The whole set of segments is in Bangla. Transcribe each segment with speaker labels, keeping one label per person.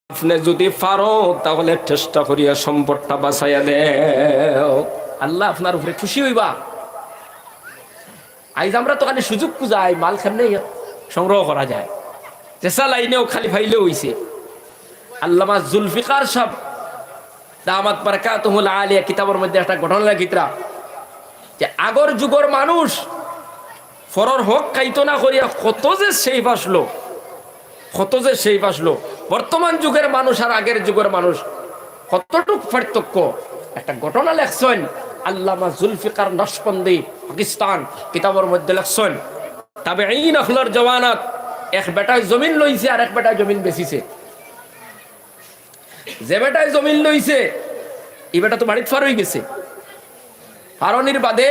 Speaker 1: আপনি যদি পারো তাহলে চেষ্টা করিয়া সম্পদটা বাঁচাইয়া দেও, আল্লাহ আপনার উপরে খুশি হইবা। আইজ আমরা তো খালি সুযোগ খুঁজাই, মাল খানে সংগ্রহ করা যায়, চেষ্টা লাইনেও খালি ফাইলেও হইছে। আল্লামা জুলফিকার সাহেব দামাত বারাকাতুহুল আলিয়া কিতাবের মধ্যে একটা ঘটনা লিখিতরা যে আগর যুগের মানুষ ফরর হক খাইতো না করিয়া কত যে সেফ আসলো, কত যে সেফ আসলো। বর্তমান যুগের মানুষ আর আগের যুগের মানুষ কতটুক পার্থক্য। একটা ঘটনা লেখছেন আল্লামা জুলফিকার নশবন্দি পাকিস্তান কিতাবের মধ্যে লেখছেন, তাবেঈন আখলার জওয়ানাত এক বেটায় জমিন লইছে আর এক বেটায় জমিন বেচিছে। যে বেটায় জমিন লইছে এই বেটা তো বাড়িতে ফার হয়ে গেছে, ফারনির বাদে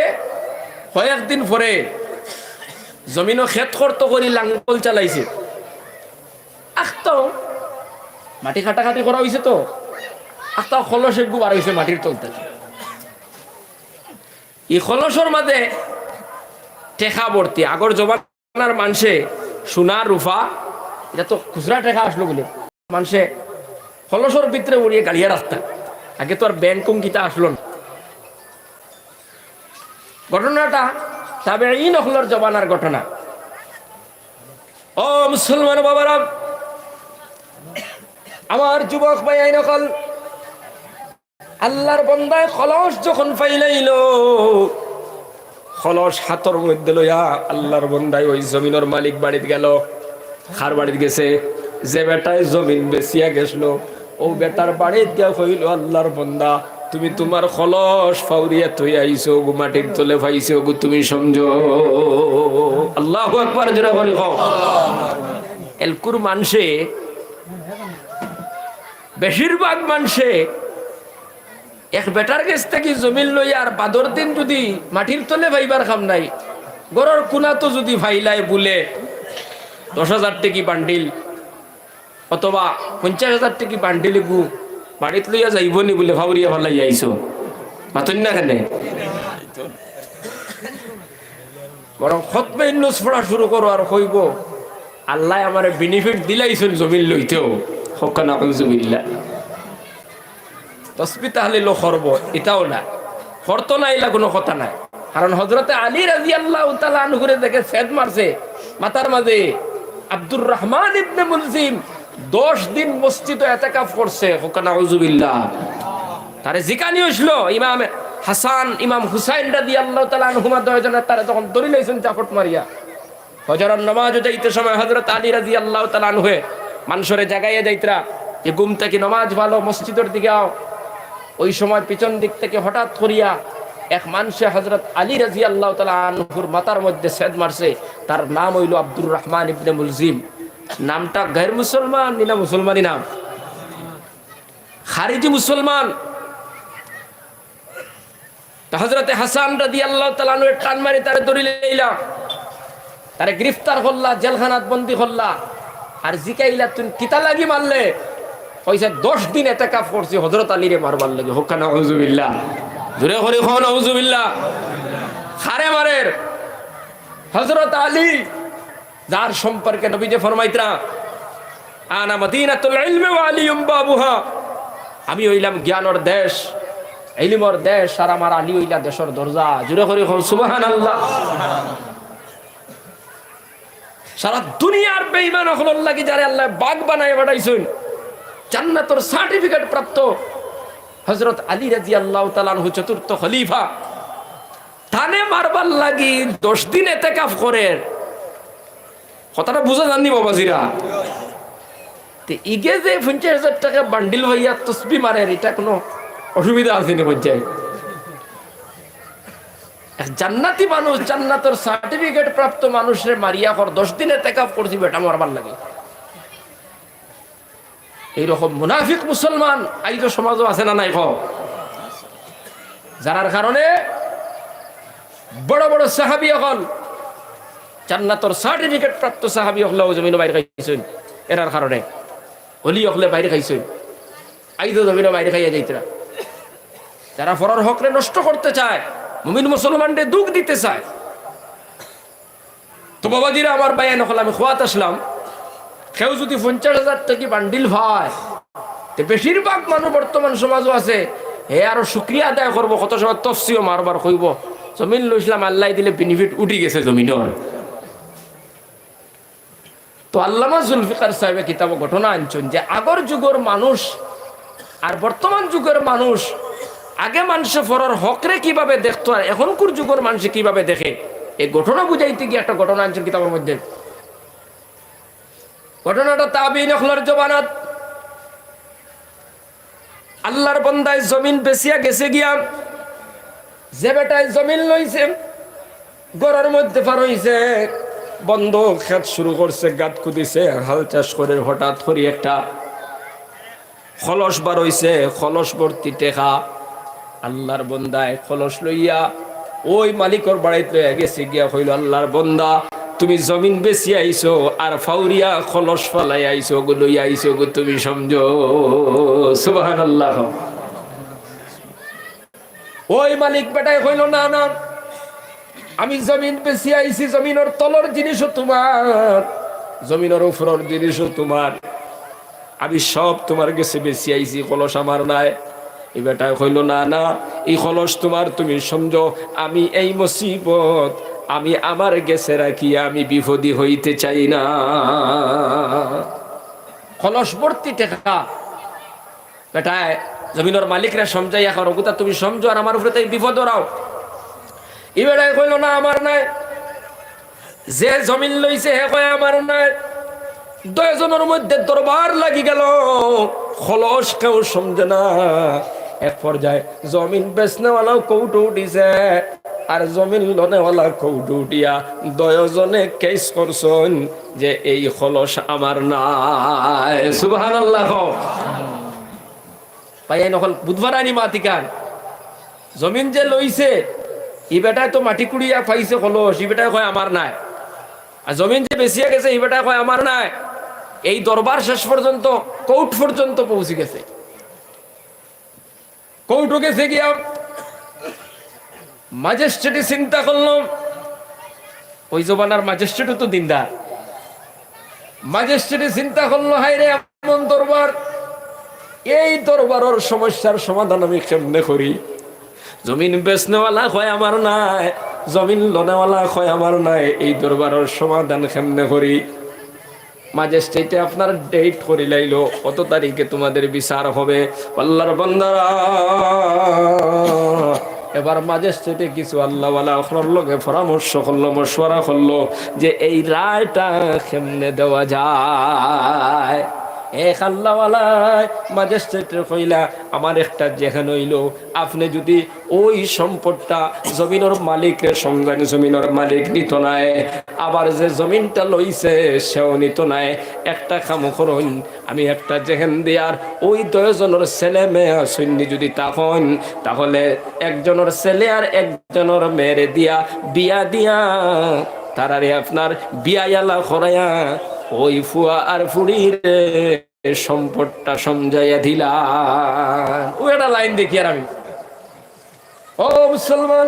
Speaker 1: কয়েকদিন পরে জমিনও খেত খর্ত করি লাঙ্গল চালাইছে। আখতাও মাটি কাটাকাটি করা হয়েছে, তো আখতাও খলস একটু বার হয়েছে মাটির তলতে। এই খলসর মাঝে টেকা ভর্তি। আগর জমানার মানুষে সোনা রূপা এটা তো খুচরা টেকা আসলো বলে মানুষে খলসর ভিতরে উড়িয়ে গাড়িয়া রাখতা। আগে তো আর ব্যাংক কিতা আসলো না। ঘটনাটা তাবেঈন আখলার জমানার ঘটনা। ও মুসলমান বাবারা, আমার যুবক ভাই নকল, আল্লাহর বান্দায় খলস যখন ফাইলাইল, খলস হাতর মধ্যে লইয়া আল্লাহর বান্দায় ওই জমিনের মালিক বাড়িতে গেল। খার বাড়িতে গেছে, যে বেটায় জমিন বেচিয়া গেছিল ও বেটার বাড়িতে গিয়া কইল, আল্লাহর বান্দা তুমি তোমার খলস ফাউরিয়া তুই আইছো গো, মাটির তলে পাইছো গো, তুমি সমঝো। আল্লাহু আকবার জোরে বলি। এলকুর মানুষে বেশিরভাগ মানুষে এক বেটার কাছ থেকে জমিন লইয়া আর বাদর দিন যদি মাটির তলে ভাইবার খাম নাই, গরর কোনা তো যদি ভাইলাই বলে 10,000 টাকি বান্ডিল অথবা 50,000 টাকি বান্ডিল গু বাড়িতে লইয়া যাইব নি বলে ফাউরিয়া ভালাই আইছো, মাতন না কেন? বরং খতমে ইন্নুস পড়া শুরু করো আর কইব, আল্লাহ আমারে বেনিফিট দিলাইছেন জমিন লইতেও। হকানা আউযুবিল্লাহ। তসবিহ তাহলিল করব এটাও না, করত না, এলা কোনো কথা নাই। কারণ হযরতে আলী রাদিয়াল্লাহু তাআলা আনহুরে দেখে সেদ মারছে মাথার মাঝে। আব্দুর রহমান ইবনে মুলজিম 10 দিন মসজিদে ইতিকাফ করছে। হকানা আউযুবিল্লাহ। তারে জিকানি হইলো ইমাম হাসান ইমাম হুসাইন রাদিয়াল্লাহু তাআলা আনহুমা দুইজনে তারে যখন দড়ি লাইছেন চাপট মারিয়া, ফজরের নামাজ যাইতে সময় হযরত আলী রাদিয়াল্লাহু তাআলা আনহু মানুষরে জাগাইয়া যাইতরা যে ঘুম থেকে নামাজ ভালো, মসজিদের দিকে আও। ওই সময় পিছন দিক থেকে হঠাৎ করিয়া এক মানুষে হযরত আলী রাদিয়াল্লাহু তাআলা আনহুর মাথার মধ্যে সেদ মারছে। তার নাম হইল আব্দুর রহমান ইবনে মুলজিম। নামটা গায়র মুসলমান না মুসলমানি নাম, খারিজি মুসলমান। হযরতে হাসান রাদিয়াল্লাহু তাআলা আনহু টান মারি তারে ধরে লইলা, তারে গ্রেফতার করলা, জেলখানাত বন্দী করলা। আর জিকাইলা তুমি কিতা লাগি মারলে? কইছে 10 দিন ইতিকাফ করছি হযরত আলীরে মারবার লাগে। হকানা আউযুবিল্লাহ। জোরে করে কোন আউযুবিল্লাহ। খারে মারের হযরত আলী যার সম্পর্কে নবী যে ফরমাইতরা, আনা মদিনাতুল ইলমি ওয়া আলিয়ুম বাবুহা, আমি হইলাম জ্ঞানের দেশ, ইলমের দেশ, আর আমার আলী হইলা দেশের দরজা। জোরে করে কোন সুবহানাল্লাহ। সারা দুনিয়ার বেঈমান হল লাগি যারে আল্লাহ বাগ বানায় বাড়াইছেন, জান্নাতের সার্টিফিকেট প্রাপ্ত হযরত আলী রাদিয়াল্লাহু তাআলা আনহু চতুর্থ খলিফা, তানে মারবার লাগি 10 দিন ইতিকাফ করে। কথাটা বুঝা জাননি বাবাজিরা? তে ইগে যে 50,000 টাকা বান্ডিল হইয়া তসবিহ মারে, এটা কোনো অসুবিধা আছে নি? বুঝাই এক জান্নাতি মানুষ, জান্নাতের সার্টিফিকেট প্রাপ্ত মানুষের মারিয়া কর 10 দিন ইতিকাফ করছি বেটা মারবার লাগে। এইরকম মুনাফিক মুসলমান আইজ সমাজও আছে না নাই? যারার কারণে বড় বড় সাহাবী হল, জান্নাতের সার্টিফিকেট প্রাপ্ত সাহাবী হলেও জমিন বাইরে খাইছেন। এরার কারণে অলি হলে বাইরে খাইছেন, আইজ জমিন বাইরে খাইয়া যাইতরা। যারা ফরর হকরে নষ্ট করতে চায়, মুমিন মুসলমানদের দুঃখ দিতে চায়। তো বাবাজিরা, আমার বাইন হল, আমি খোয়াত আসলাম, কেউ যদি 50,000 টাকা বান্ডিল ভাই বেশিরভাগ মানুষ বর্তমান সমাজও আছে হে আরো শুক্রিয়া আদায় করবো, কত সময় তফসিও মারবার কইব জমিন লইছিলাম আল্লাহ দিলে বেনিফিট উঠি গেছে জমিনের। তো আল্লামা জুলফিকার সাহেব কিতাব ঘটনা আনছেন যে আগর যুগের মানুষ আর বর্তমান যুগের মানুষ, আগে মানুষ ফরর হকরে কিভাবে দেখতো আর এখনকার যুগের মানুষ কিভাবে দেখে, এই ঘটনা বুঝাইতে গিয়ে একটা ঘটনা আনছেন কিতাবের মধ্যে। ঘটনাটা তাবিঈন আখলার জবানাত, আল্লাহর বান্দায় জমিন বেচিয়া গেছে গিয়া, যে বেটায় জমিন লইছে গড়ের মধ্যে পার হইছে, বন্ধ খেত শুরু করছে, গাত খুদিছে, হাল চাষ করে হঠাৎ করে একটা খলস বার হইছে, খলস ভর্তি টেকা। আল্লাহর বন্দায় খলস লইয়া ওই মালিকর বাড়িতে লইয়া গেছে গিয়া হইল, আল্লাহর বন্দা তুমি জমিন বেশি আইছো আর ফাউরিয়া খলস ফালাই আইছো গো, লইয়া আইছো গো, তুমি সমঝো। সুবহানাল্লাহ। ওই মালিক বেটায় হইল, না না, আমি জমিন বেশি আইছি, জমিনের তলর জিনিসও তোমার, জমিনের উপরের জিনিসও তোমার, আমি সব তোমার কাছে বেশি আইছি, কলস আমার নাই। এই বেটা কইল, না না, এই কলস তোমার, তুমি সমঝো আমি এই মুসিবত আমি আমার গেছে রাখিয়া আমি বিপদী হইতে চাই না। কলস ভর্তি টাকা বেটায় জমিনের মালিকরা সমঝাইয়া করো, কথা তুমি সমঝো আর আমার উপরে তাই বিপদ রাও। এই বেটায় কইল, না আমার নাই, যে জমিন লইছে হে কয় আমার নাই। দুইজনের মধ্যে দরবার লাগি গেল, খলস কেউ সমঝে না। এক পর্যায়ে জমিন বেচনেওয়ালাও কৌটো উঠিছে আর জমিন লনেওয়ালা কৌটো উঠিয়া দুইজনে কেস করছেন যে এই খলস আমার নাই। সুবহানাল্লাহ। ভাই নকল বুধবার আনি মাতিকান জমিন যে লইছে ই বেটায় তো মাটি কুড়িয়া পাইছে খলস, ই বেটায় কয় আমার নাই। আর জমিন যে বেচিয়া গেছে ই বেটায় কয় আমার নাই। এই দরবার শেষ পর্যন্ত কোর্ট পর্যন্ত পৌঁছে গেছে। কোর্টে গেছে গিয়া ম্যাজিস্ট্রেট চিন্তা করলাম, ওই জমানার ম্যাজিস্ট্রেটও তো দিনদার। ম্যাজিস্ট্রেট চিন্তা করলো, হায় রে এমন দরবার, এই দরবারের সমস্যার সমাধান আমি কেমনে করি? জমিন বেচনেওয়ালা কয় আমার নাই, জমিন লনেওয়ালা কয় আমার নাই, এই দরবারের সমাধান কেমনে করি? ম্যাজিস্ট্রেটে আপনার ডেট করে লাইলো, কত তারিখে তোমাদের বিচার হবে। আল্লাহর বান্দারা এবার ম্যাজিস্ট্রেটে কিছু আল্লাহওয়ালা আপনার লগে পরামর্শ করলো, মশওয়ারা করলো যে এই রায়টা কেমনে দেওয়া যায়। এক আল্লাহওয়ালায় ম্যাজিস্ট্রেটের কইলা, আমার একটা যেখানে হইল, আপনি যদি ওই সম্পদটা জমিনের মালিকের সঙ্গে, জমিনের মালিক নিত নাই, আবার যে জমিনটা লইছে সেও নিত নাই, একটা কাম করুন, আমি একটা যেখান দিয়ার ওই দুজনের ছেলে মেয়ে সৈন্য যদি তখন, তাহলে একজনের ছেলে আর একজনের মেয়েরে দিয়া বিয়া দিয়া তারারে আপনার বিয়ায়ালা করাইয়া ওই ফুয়া আর ফুড়ির সম্পদটা সমঝাইয়া দিলাম। ওই একটা লাইন দেখি আর আমি, ও মুসলমান,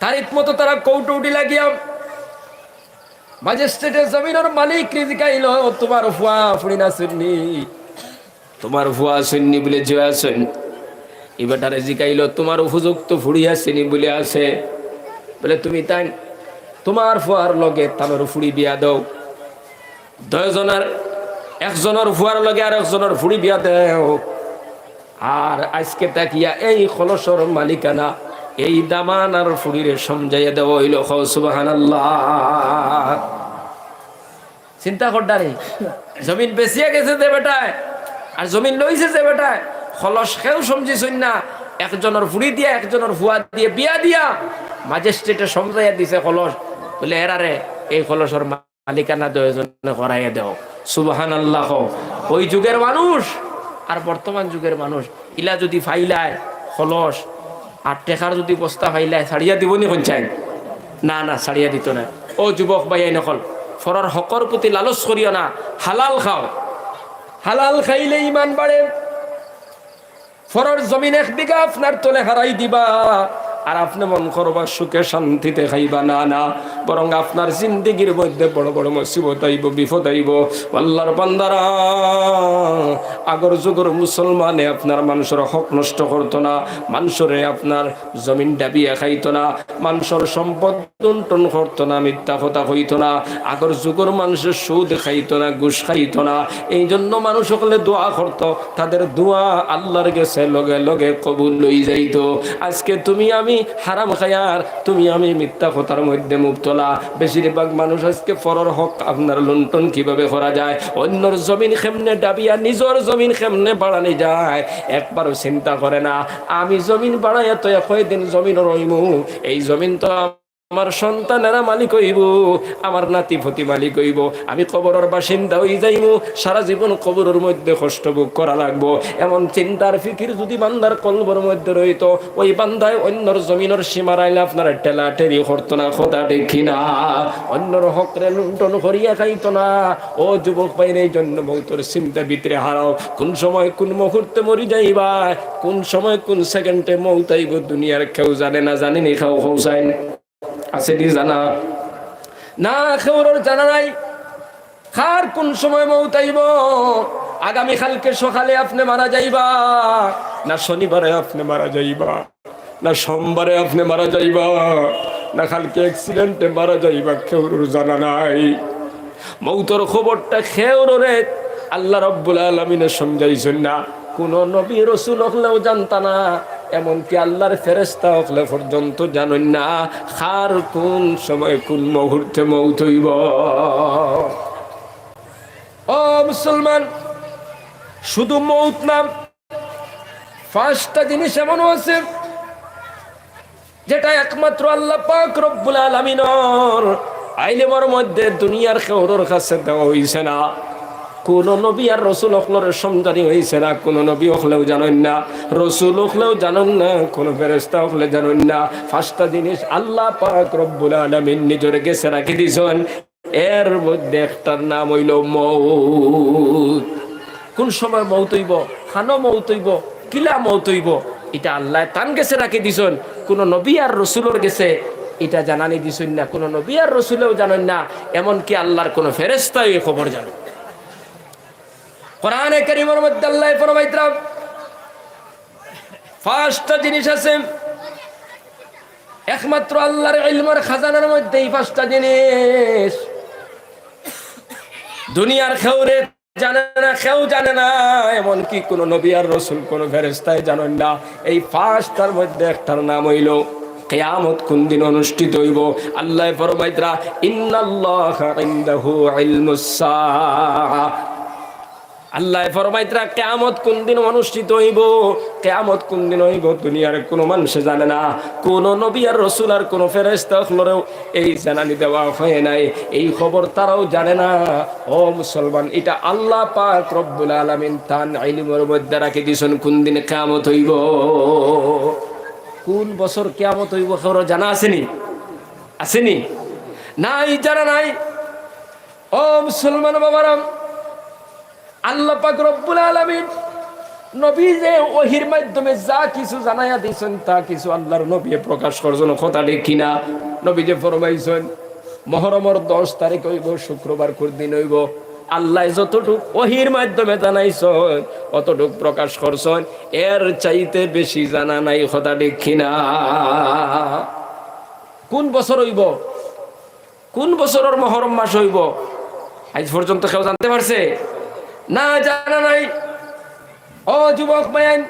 Speaker 1: তারিখ মতো তারা কৌটো উঠি লাগিয়া ম্যাজিস্ট্রেটের জমিনের মালিক রিজিকাইল, তোমার ফুয়া ফুড়ি না শুননি, তোমার ফুয়া শুননি বলে যে আছেন, এবারে জিকাইল তোমার উপযুক্ত ফুড়ি আসেনি বলে আছে, বলে তুমি তাই তোমার ফুয়ার লগে তামের ফুড়ি বিয়া দাও। দুইজনের একজনের ফুয়ার লগে আর একজনের ফুড়ি বিয়া দেও। আর আজকে তাকিয়া এই খলসর মালিকানা এই দামান আর ফুড়িরে সমঝাইয়া দেওয়া হইল। সুবহানাল্লাহ। চিন্তা করডারে জমিন বেচিয়া গেছে যে বেটায় আর জমিন লইছে যে বেটায়, খলস কেউ সমঝিছই না, একজনের ফুড়ি দিয়া একজনের ফুয়া দিয়ে বিয়া দিয়া ম্যাজিস্ট্রেটে সমঝাইয়া দিছে খলস, বলে এরারে এই খলসর মালিকানা দুইজনে করাইয়া দেও। সুবহানাল্লাহ। ওই যুগের মানুষ আর বর্তমান যুগের মানুষ ইলা যদি ফাইলায় খলস আর টেকার যদি বস্তা ফাইলায় ছাড়িয়া দিব নি কোন চাই? না না, ছাড়িয়া দিত না। ও যুবক ভাই নকল ফরর হকর প্রতি লালচ করিও না, হালাল খাও, হালাল খাইলে ইমান বাড়ে। ফরর জমিন এক বিঘা আপনার তোলে হারাই দিবা আর আপনি মন করবা সুখে শান্তিতে খাইবা, না না, বরং আপনার জিন্দেগির মধ্যে বড় বড় মুসিবত আইব, বিপদ আইব। আল্লাহর বান্দারা আগর যুগের মুসলমানে আপনার মানুষের হক নষ্ট করতো না, মানুষরে আপনার জমিন ডাবিয়া খাইতো না, মানুষের সম্পদ লুণ্ঠন করতো না, মিথ্যা কথা হইতো না, আগর যুগের মানুষের সুদ খাইতো না, ঘুষ খাইতো না। এই জন্য মানুষ সকলে দোয়া করতো, তাদের দোয়া আল্লাহর কাছে লগে লগে কবুল হই যাইতো। আজকে তুমি আমি হারাম খায়ার, তুমি আমি মিথ্যা কথার মধ্যে মুবতলা। বেশিরভাগ মানুষ আজকে পরের হক আপনার লুণ্ঠন কিভাবে করা যায়, অন্যর জমিন কেমনে ডাবিয়া নিজের জমিন কেমনে বাড়ানি যায় একবারও চিন্তা করে না। আমি জমিন বাড়াইয়া তো কয়দিন জমিন রইমু, এই জমিন তো আমার সন্তানেরা মালিক হইব, আমার নাতি ফতি মালিক হইব, আমি কবরের বাসিন্দা হই যাইমু, সারা জীবন কবরের মধ্যে কষ্ট ভোগ করা লাগবো। এমন চিন্তার ফিকির যদি বান্দার কলবের মধ্যে রইতো, ওই বান্দায় অন্যর জমিনের সীমা রাইলে আপনার টেলা টেরি করতো না, খোদা দেখি না, অন্যর হকরে লুণ্ঠন করিয়া খাইতো না। ও যুবক ভাইয়ের, এই জন্য মৌতের চিন্তা ভিতরে হারাও, কোন সময় কোন মুহূর্তে মরি যাইবা, কোন সময় কোন সেকেন্ডে মৌত আইব দুনিয়ার কেউ জানে না। জানেনি খাও হোসাইন আছে কি জানা না? কেউর জানা নাই কার কোন সময় মৌত আইব। আগামী কালকে সকালে আপনি মারা যাইবা, না শনিবারে আপনি মারা যাইবা, না সোমবারে আপনি মারা যাইবা, না কালকে অ্যাক্সিডেন্টে মারা যাইবা, কেউর জানা নাই। মৌতর খবরটা কেউরে আল্লাহ রাব্বুল আলামিন সমঝাইছেন না। কোন নবী রাসূল হলেও জানতা না, এমনকি আল্লাহর ফেরেশতা হলে পর্যন্ত জানেন না কার কোন সময় কোন মুহূর্তে মৌত হইব। ও মুসলমান, শুধু মৌত না, পাঁচটা জিনিস এমন আছে যেটা একমাত্র আল্লাহ পাক রব্বুল আলামিনের আইলেমের মধ্যে দুনিয়ার কারোর কাছে দেওয়া হইছে না। কোন নবী আর রসুল হকলের সমঝানি হয়েছে না, কোন নবী হকলেও জানেন না, রসুল হকলেও জানেন না, কোন ফেরেশতা হকলে জানেন না। পাঁচটা জিনিস আল্লাহ পাক রব্বুল আলামিন নিজের কাছে রাখি দিয়েছেন, এর মধ্যে একটার নাম হইল মৌত। কোন সময় মৌত হইব, খানো মৌত হইব, কিলা মৌত হইব, এটা আল্লাহ তান গেছে রাখি দিয়েছেন। কোন নবী আর রসুলের গেছে এটা জানানি দিছেন না, কোন নবী আর রসুলেও জানেন না, এমনকি আল্লাহর কোন ফেরেশতা এই খবর জানেন। কোরআনে কারীমের মধ্যে আল্লাহ ফরমাইতরা পাঁচটা জিনিস আছে, একমাত্র আল্লাহর ইলমের খাজানার মধ্যে এই পাঁচটা জিনিস দুনিয়ার কেউরে জানে না, কেউ জানে না, এমনকি কোন নবী আর রাসূল কোন ফেরেশতায় জানেন না। এই পাঁচটার মধ্যে একটার নাম হইল কিয়ামত কোন দিন অনুষ্ঠিত হইব। আল্লাহ ফরমাইতরা ইন্নাল্লাহা ইনদাহু ইলমুস সাআ, আল্লাহ ফরমাইতরা কিয়ামত কোন দিন অনুষ্ঠিত হইব, কিয়ামত কোন দিন হইব দুনিয়ার কোনো মানুষ জানে না, কোন নবী আর রাসূল আর কোন ফেরেশতা হলেও এই জানানি দেওয়া হয় নাই, এই খবর তারাও জানে না। ও মুসলমান, এটা আল্লাহ পাক রব্বুল আলামিন তান ইলমের মধ্যে রাখি দিয়েছেন কোন দিন কিয়ামত হইব, কোন বছর কিয়ামত হইব, খবর জানা আসেনি? আসেনি? নাই, জানা নাই। ও মুসলমান বাবারা, আল্লাহ পাক রব্বুল আলামিন নবী যে ওহির মাধ্যমে যা কিছু জানাইয়া দিয়েছেন তা কিছু আল্লাহর নবী প্রকাশ করছেন, কথা ঠিক কিনা? নবী যে ফরমাইছেন মুহররমের 10 তারিখ হইব, শুক্রবার কোন দিন হইব, আল্লাহ যতটুক ওহির মাধ্যমে জানাইছেন অতটুক প্রকাশ করছেন, এর চাইতে বেশি জানা নাই, কথা ঠিক কিনা? কোন বছর হইব, কোন বছরের মুহররম মাস হইব, আজ পর্যন্ত কেউ জানতে পারছে না? জানা নাই। ও যুবক ভাইয়েন,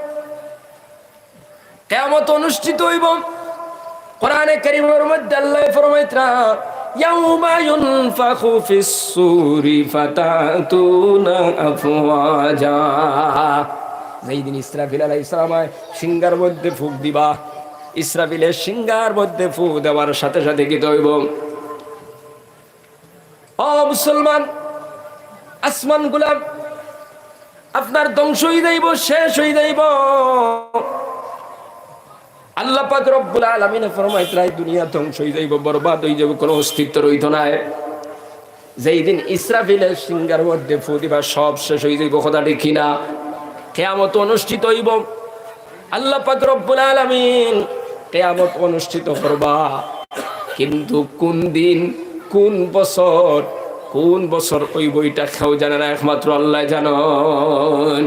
Speaker 1: কিয়ামত অনুষ্ঠিত হইব। কোরআনে কারীমের মধ্যে আল্লাহ ফরমাইতরা ইয়াউমা ইউনফাখু ফিস সূরি ফাতাতুনা আফওয়াজা, যেদিন ইসরাফিল আলাইহিস সালাম সিংহার মধ্যে ফুঁক দিবা, ইসরাফিলের সিংহার মধ্যে ফুঁক দেওয়ার সাথে সাথে কি হইব? ও মুসলমান, আসমান গুলা আপনার ধ্বংস হয়ে যাইব, শেষ হয়ে যাইব। আল্লাহ পাক রব্বুল আলামিন ফরমাইতরা দুনিয়া ধ্বংস হয়ে যাইব, বরবাদ হয়ে যাবে, কোনো অস্তিত্ব রইতো না। যেই দিন ইসরাফিলের সিংহার মধ্যে ফু দিবা সব শেষ হয়ে যাইব, কথা ঠিক কিনা? কিয়ামত অনুষ্ঠিত হইব। আল্লাহ পাক রব্বুল আলামিন কিয়ামত অনুষ্ঠিত করবা, কিন্তু কোন দিন, কোন বছর, কোন বছর ওই বইটা কেউ জানে না, একমাত্র আল্লাহ জানেন।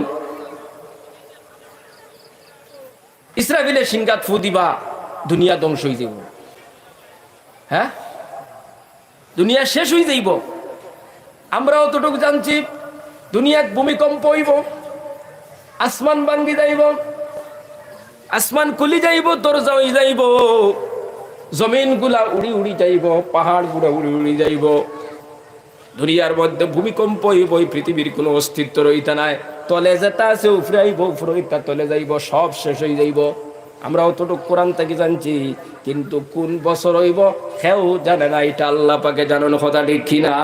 Speaker 1: ফেলে সিংগাত ফু দিবা, দুনিয়া ধ্বংস হয়ে যাব। হ্যাঁ, দুনিয়া শেষ হয়ে যাইব। আমরা অতটুকু জানছি, দুনিয়াত ভূমিকম্প হইব, আসমান ভাঙ্গি যাইব, আসমান খুলি যাইব, দরজা হয়ে যাইব, জমিন গুলা উড়ি উড়ি যাইব, পাহাড় গুলা উড়ি উড়ি যাইব। দুনিয়ার মধ্যে ভূমিকম্প হইব, পৃথিবীর কোনো অস্তিত্ব রইতা নাই। তলে যেটা আছে উপরে আইব, উপরে হইতা তলে যাইব, সব শেষ হয়ে যাইব। আমরা অতটুকু কোরআন থেকে জানছি, কিন্তু কোন বছর হইব কেউ জানে না, এটা আল্লাহ পাকে জানানো কথা, ঠিক কিনা?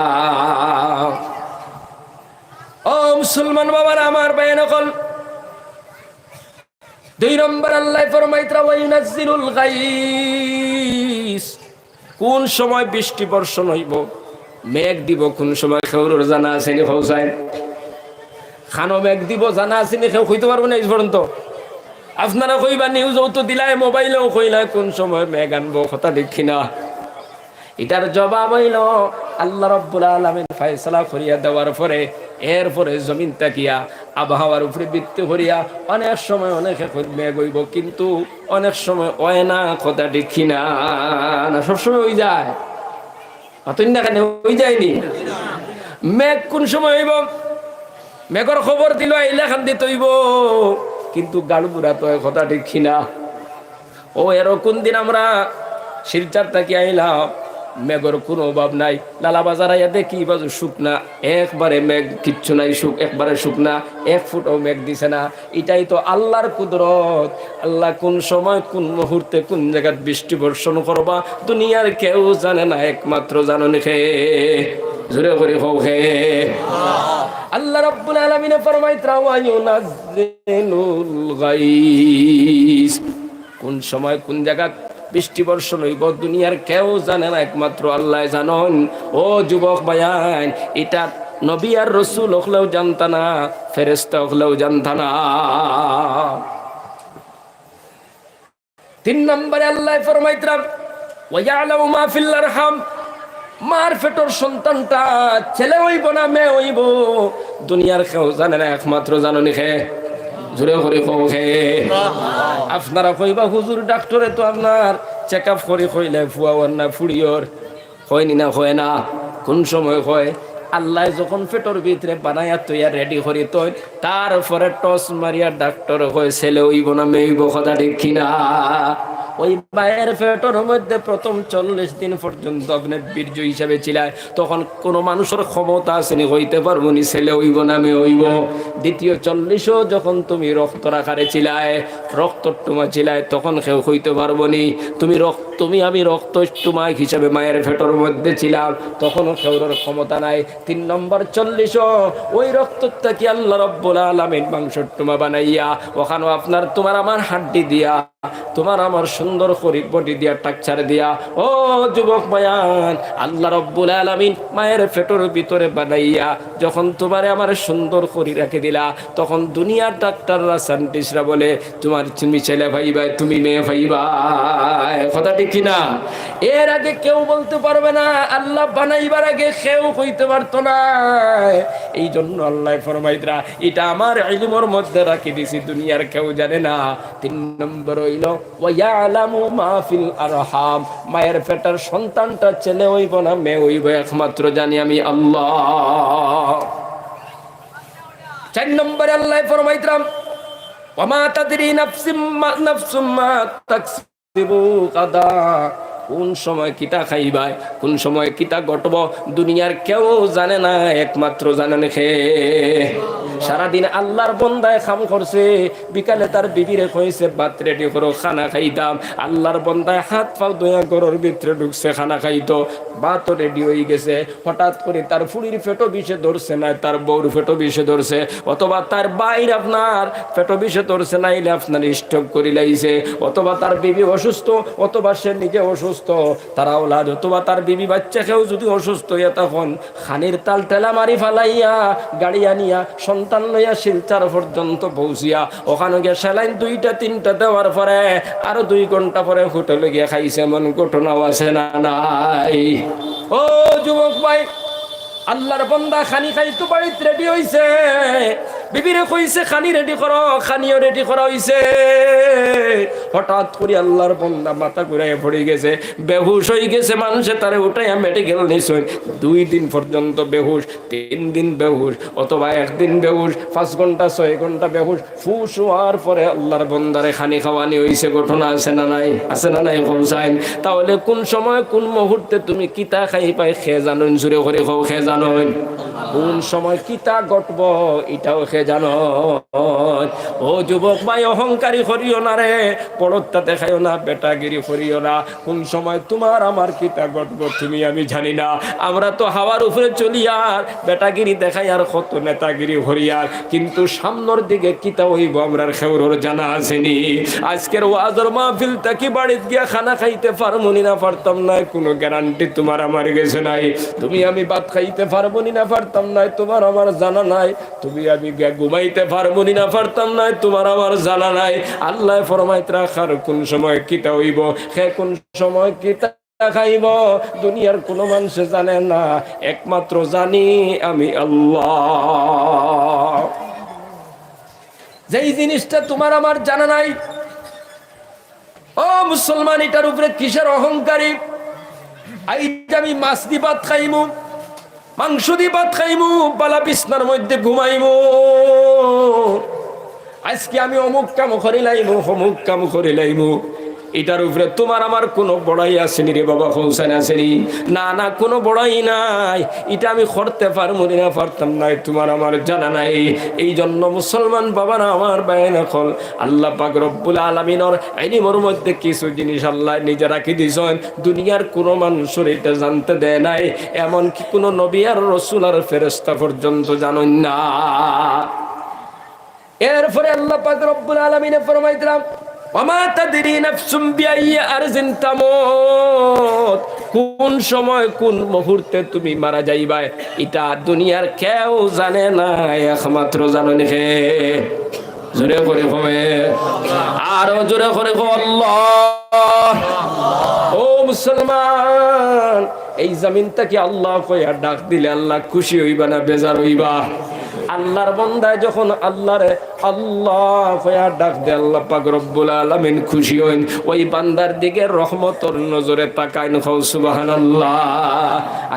Speaker 1: ও মুসলমান বাবারা আমার, ভাই নকল 2 নম্বর আল্লাহ ফরমাইতরা ওয়াইনাজ্জিলুল গাইস, কোন সময় বৃষ্টি বর্ষণ হইব, মেঘ দিব কোন সময় খেউর জানা আছে নি? ফৌসাইন খানো মেঘ দিব জানা আছে নি? কেউ কইতে পারবো না এই পর্যন্ত। আপনারা কইবা নিউজও তো দিলাই, মোবাইলেও কইলা কোন সময় মেঘ আনবো, কথা দেখি না? এটার জবাব হইল আল্লাহ রাব্বুল আলামিন ফয়সালা করিয়া দেওয়ার পরে, এরপরে জমিন তাকিয়া আবহাওয়ার উপরে ভিত্তি করিয়া অনেক সময় অনেক মেঘ হইব, কিন্তু অনেক সময় হয় না, কথা দেখি না? সবসময় হয়ে যায়, অতই না কেন হয়ে যায়নি? মেঘ কোন সময় হইব, মেঘর খবর দিল আইলা খান দিতে হইব, কিন্তু গাড়ুপুরা তো কথা দেখি না। ও এরকম দিন আমরা শিলচার থাকি আইলাম, মেঘর কোনো অভাব নাই, লালা বাজার আইয়া দেখি বাজু শুকনা, একবারে মেঘ কিচ্ছু নাই, একবারে শুকনা, 1 ফুটও মেঘ দিছে না। এটাই তো আল্লাহর কুদরত। আল্লাহ কোন সময় কোন মুহূর্তে কোন জায়গায় বৃষ্টি বর্ষণ করবা দুনিয়ার কেউ জানে না, একমাত্র জানেন কে? জোরে করে হোক হে। আল্লাহ রাব্বুল আলামিন ফরমাইতরা ওয়ায়ুনাজ্জিলুল গাইস, কোন সময় কোন জায়গা বৃষ্টি বর্ষণ হইব দুনিয়ার কেউ জানে না, একমাত্র আল্লাহ জানেন। ও যুবক ভাইয়ান, এটা নবী আর রাসূল হলেও জানতা না, ফেরেশতা হলেও জানতা না। 3 নম্বরে আল্লাহ ফরমাইতরা ওয়ায়ালামু মা ফিল আরহাম, মার পেটর সন্তানটা ছেলে হইব না মেয়ে হইব দুনিয়ার কেউ জানে না, একমাত্র জানেন কে? জোরে করে কও হে। আপনারা কইবা হুজুর ডাক্তারে তো আপনার চেক আপ করে কইলে ফুয়াওয়ার না ফুড়িওর, হয়নি না? হয় না। কোন সময় হয়? আল্লাহ যখন পেটর ভিতরে বানাইয়া তৈয়া রেডি করি তো তারপরে টস মারিয়া ডাক্তার কয় ছেলে হইব না মেয়ে হইব, কথা ঠিক কিনা? ওই মায়ের পেটের মধ্যে প্রথম 40 দিন পর্যন্ত আপনি বীর্য হিসাবে ছিলায়, তখন কোনো মানুষের ক্ষমতা আসেনি হইতে পারবো নি ছেলে হইব না মেয়ে হইব। দ্বিতীয় 40ও যখন তুমি রক্তর আকারে ছিলায়, রক্তটুমা ছিলায়, তখন কেউ হইতে পারবো নি। তুমি আমি রক্তটুমা হিসাবে মায়ের পেটের মধ্যে ছিলাম, তখনও কেউর ক্ষমতা নাই। 3 নম্বর 40ও ওই রক্তটা কি আল্লাহ রাব্বুল আলামিন মাংসটুমা বানাইয়া ওখানে আপনার তোমার আমার হাড্ডি দিয়া, তোমার আমার সুন্দর করে বডি দিয়া টাকচার দিয়া, ও যুবক ভাইয়ান, আল্লাহ রাব্বুল আলামিন মায়ের পেটের ভিতরে বানাইয়া যখন তোমারে আমার সুন্দর করে রেখে দিলা, তখন দুনিয়ার ডাক্তাররা সায়েন্টিস্টরা বলে তুমি ছেলে ভাইবা, তুমি মেয়ে ভাইবা, কথা ঠিক কিনা? এর আগে কেউ বলতে পারবে না, আল্লাহ বানাইবার আগে কেউ কইতে পারতো না। এই জন্য আল্লাহ ফরমাইতরা এটা আমার ইলমের মধ্যে রাখি দিছি, দুনিয়ার কেউ জানে না। 3 নম্বর হইল ওয়ায়ালামু মা ফিল আরহাম, মায়ের পেটের সন্তানটা ছেলে হইব না মেয়ে হইব একমাত্র জানি আমি আল্লাহ। 4 নম্বরে আল্লাহ ফরমাইতরা ওয়ামা তাদরি নাফসুম মা তাকসিবু গাদা, কোন সময় কিতা খাইবাই, কোন সময় কিতা ঘটব দুনিয়ার কেউ জানে না, একমাত্র জানেন কে? সারাদিন আল্লাহর বন্দায় কাম করছে, বিকালে তার বিবিরে কইছে ভাত রেডি করো খানা খাইতাম, আল্লাহর বন্দায় হাত পাও দয়া ঘরের ভিতরে ঢুকছে খানা খাইতো, ভাত রেডি হয়ে গেছে, হঠাৎ করে তার ফুড়ির পেটো বিষে ধরছে না, তার বউর পেটো বিষে ধরছে, অথবা তার বাইর আপনার পেটো বিষে ধরছে, নাইলে আপনার স্ট্রোক করে লাইছে, অথবা তার বিবি অসুস্থ, অথবা সে নিজে অসুস্থ, তারা ওলাদ, অথবা তার বিবি বাচ্চাকেও যদি অসুস্থ হইয়া তখন খানির তাল টেলা মারি ফালাইয়া গাড়ি আনিয়া সন্তান লইয়া শিলচার পর্যন্ত পৌঁছিয়া ওখানে গিয়ে স্যালাইন 2টা 3টা দেওয়ার পরে আরো 2 ঘন্টা পরে হোটেলে গিয়ে খাইছে, এমন ঘটনাও আছে না নাই? ও যুবক ভাই, আল্লাহর বান্দা খানি খাইতো বাড়িতে রেডি হইছে, বিবিরে কইছে খানি রেডি করো, খানিও রেডি করা হইছে। হঠাৎ করে আল্লাহর বান্দা মাথা ঘুরাইয়া পড়ে গেছে, বেহুশ হয়ে গেছে। মানুষে তারে উঠাইয়া মেডিকেল নিছে। 2 দিন পর্যন্ত বেহুশ, 3 দিন বেহুশ, অথবা 1 দিন বেহুশ, 5 ঘন্টা 6 ঘন্টা বেহুশ। ফুস হওয়ার পরে আল্লাহর বান্দারে খানি খাওয়ানি হইছে। ঘটনা আছে না নাই? আছে না নাই? কৌসাইন। তাহলে কোন সময় কোন মুহূর্তে তুমি কিতা খাই পাই খে জানোন? জুড়ে করে খাও খে জানোন? কোন সময় কিতা ঘটব এটাও খে জানো। ও যুবক ভাই, অহংকারী করিও না রে, পড়তা দেখাইও না, বেটাগিরি করিও না। কোন সময় তোমার আমার কিতা ঘটব তুমি আমি জানি না। আমরা তো হাওয়ার উপরে চলি আর বেটাগিরি দেখাই আর কত নেতাগিরি হরিয়ার, কিন্তু সামনের দিকে কিতা হইব আমরার খেউরর জানা আসেনি। আজকের ওয়াজের মাহফিল থাকি বাড়িতে গিয়া খানা খাইতে পারবো না পারতাম না, কোনো গ্যারান্টি তোমার আমার গেছে নাই। তুমি আমি ভাত খাইতে পারবো না পারতাম না, তোমার আমার জানা নাই। তুমি আমি ঘুমাইতে পারবো না পারতাম না, তোমার আমার জানা নাই। আল্লাহ ফরমাইত রাখার কোন সময় কিতা হইব, সে কোন সময় কিতা খাইব দুনিয়ার কোনো মানুষ জানে না, একমাত্র জানি আমি আল্লাহ। যেই জিনিসটা তোমার আমার জানা নাই, ও মুসলমান, এটার উপরে কিসের অহংকারী? আইটা আমি মাছ দি ভাত খাইমু, মাংস দি ভাত খাইমু, বালা বিছনার মধ্যে ঘুমাইমু। আজকে আমি অমুক কাম করিলাইমু, অমুক কাম করিলাইমু। এটার উপরে তোমার আমার কোনো বড়াই আসেনি রে বাবা, হোসেন আসেনি? না না, কোনো বড়াই নাই। এটা আমি করতে পারবো না পারতাম নাই, তোমার আমার জানা নাই। এই জন্য মুসলমান বাবারা আমার বায়ন হল, আল্লাহ পাক রব্বুল আলামিনের ইলমের মধ্যে কিছু জিনিস আল্লাহ নিজে রাখি দিয়েছেন, দুনিয়ার কোনো মানুষের এটা জানতে দেয় নাই। এমনকি কোনো নবী আর রাসূল আর ফেরেশতা পর্যন্ত জানেন না। এরপরে আল্লাহ পাক রব্বুল আলামিন ফরমাইতরাম, ওয়ামা তাদরি নাফসুম বিআইয়ি আরজিন তামুত, কোন সময় কোন মুহূর্তে তুমি মারা যাইবা এটা দুনিয়ার কেউ জানে না, একমাত্র জানেন কে? জোরে করে হবে, আরো জোরে করে আল্লাহ। ও মুসলমান, এই জমিনটা কি আল্লাহ কইয়া ডাক দিলে আল্লাহ খুশি হইবা না বেজার হইবা? আল্লাহর বান্দায় যখন আল্লাহরে আল্লাহ কইয়া ডাক দে, আল্লাহ পাক রব্বুল আলামিন খুশি হইন, ওই বান্দার দিকে রহমতের নজরে তাকাইন। খাও সুবহানাল্লাহ।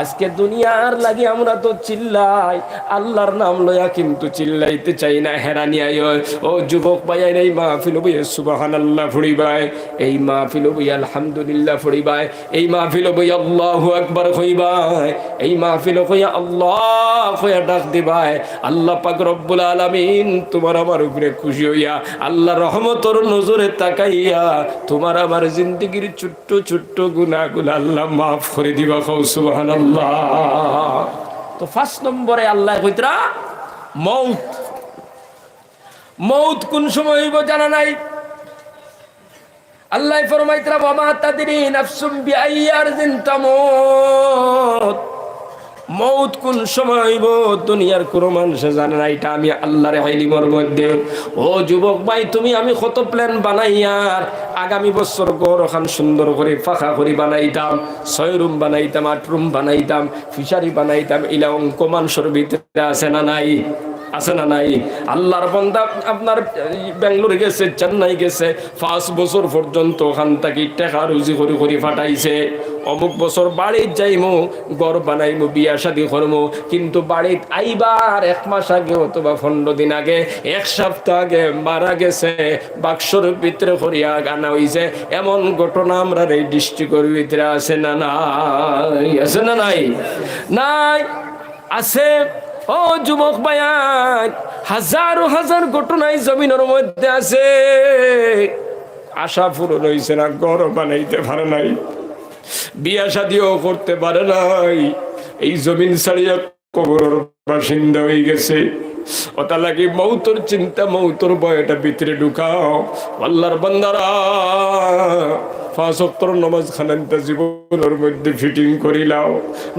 Speaker 1: আজকে দুনিয়ার লাগি আমরা তো চিল্লাই, আল্লাহর নাম লইয়া কিন্তু চিল্লাইতে চাই না, হেরানি আয়। ও যুবক ভাই, এই মাহফিল বই সুবহানাল্লাহ ফুড়িবাই, এই মাহফিল বই আলহামদুলিল্লাহ ফুড়িবাই, এই মাহফিল বই আল্লাহু আকবার কইবাই, এই মাহফিল কইয়া আল্লাহ কইয়া ডাক দিবাই। আল্লাহ পাক রব্বুল আলামিন তোমার আমার উপরে খুশি হইয়া আল্লাহ রহমতের নজরে তাকাইয়া তোমার আমার জিন্দেগির ছোট্ট ছোট্ট গুনাহগুলো আল্লাহ মাফ করে দিবা। খাও সুবহানাল্লাহ। তো 5 নম্বরে আল্লাহ কইতরা মউত। মউত কোন সময় হইব জানা নাই। আল্লাহ ফরমাইতরা, ওয়ামা তাদরি নাফসুম বিআইয়ি আরজিন তামুত, মউত কোন সময় হইব দুনিয়ার কোনো মানুষ জানে না, এটা আমি আল্লাহর ইলমের মধ্যে। ও যুবক ভাই, তুমি আমি কত প্ল্যান বানাইয়ার আগামী বছর ঘর ওখান সুন্দর করে ফাঁকা করে বানাইতাম, 6 রুম বানাইতাম, 8 রুম বানাইতাম, ফিশারি বানাইতাম। ইলা অঙ্ক মানুষের ভিতরে আছে না নাই? আছে না নাই? আল্লাহর বান্দা আপনার বেঙ্গালোরে গেছে, চেন্নাই গেছে, 5 বছর পর্যন্ত ওখান থেকে টাকা রুজি করে করে ফাটাইছে। অমুক বছর বাড়ির যাইমু, ঘর বানাইমু, বিয়া শাদী করমু, কিন্তু বাড়িত আইবার 1 মাস আগে অথবা 15 দিন আগে, 1 সপ্তাহ আগে মারা গেছে, বাক্সর ভিতরে করিয়া গানা হইছে। এমন ঘটনা আমরা এই ডিস্ট্রিক্টের ভিতরে আছে না নাই? আছে না নাই? নাই, আছে। ও যুবক ভাইয়ান, হাজারো হাজার ঘটনাই জমিনের মধ্যে আছে। আশা পূরণ হইছে না, ঘর বানাইতে পারে নাই, বিয়া শাদিও করতে পারে নাই, এই জমিন ছাড়িয়া কবরের বাসিন্দা হয়ে গেছে। ওটা লাগি মৌতর চিন্তা, মৌতর ভয়টা ভিতরে ঢুকাও। আল্লাহর বান্দারা 5 ওয়াক্তের নামাজ খানানটা জীবনের মধ্যে ফিটিং করিলাও,